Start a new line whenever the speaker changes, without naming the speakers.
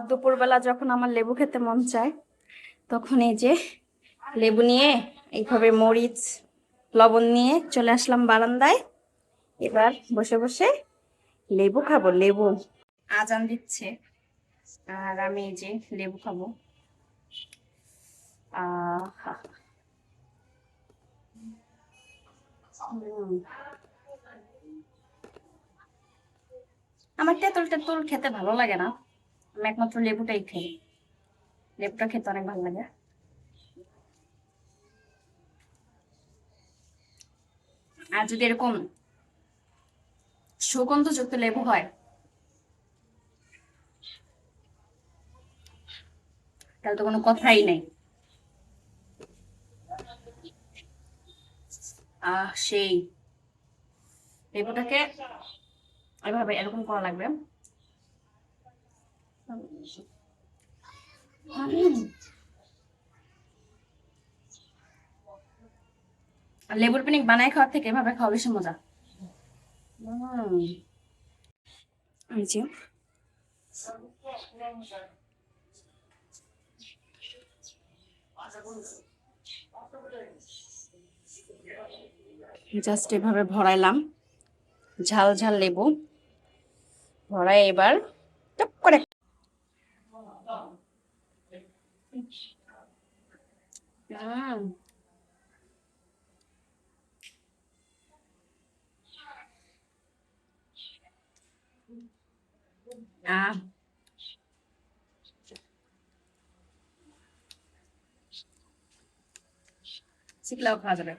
দুপুরবেলা যখন আমার লেবু খেতে মন চায় তখন এই যে লেবু নিয়ে এইভাবে মরিচ লবণ নিয়ে চলে আসলাম বারান্দায়। এবার বসে বসে লেবু খাবো। লেবু আজান দিচ্ছে আর আমি এই যে লেবু খাবো। আহ আমার তেঁতুল টেতুল খেতে ভালো লাগে না, আমি একমাত্র লেবুটাই খাই। লেবুটা খেতে অনেক ভালো লাগে। আর যদি এরকম সুগন্ধযুক্ত লেবু হয় তাহলে তো কোনো কথাই নেই। সেই লেবুটাকে এভাবে এরকম করা লাগবে। আর লেবুর পানি বানায় খাওয়ার থেকে এভাবে খাওয়া বেশি মজা। এই যে জাস্ট এভাবে ভরাইলাম ঝাল ঝাল লেবু ভরাই, এবার টপ করে আহ শিখলেও খাওয়া যাবে।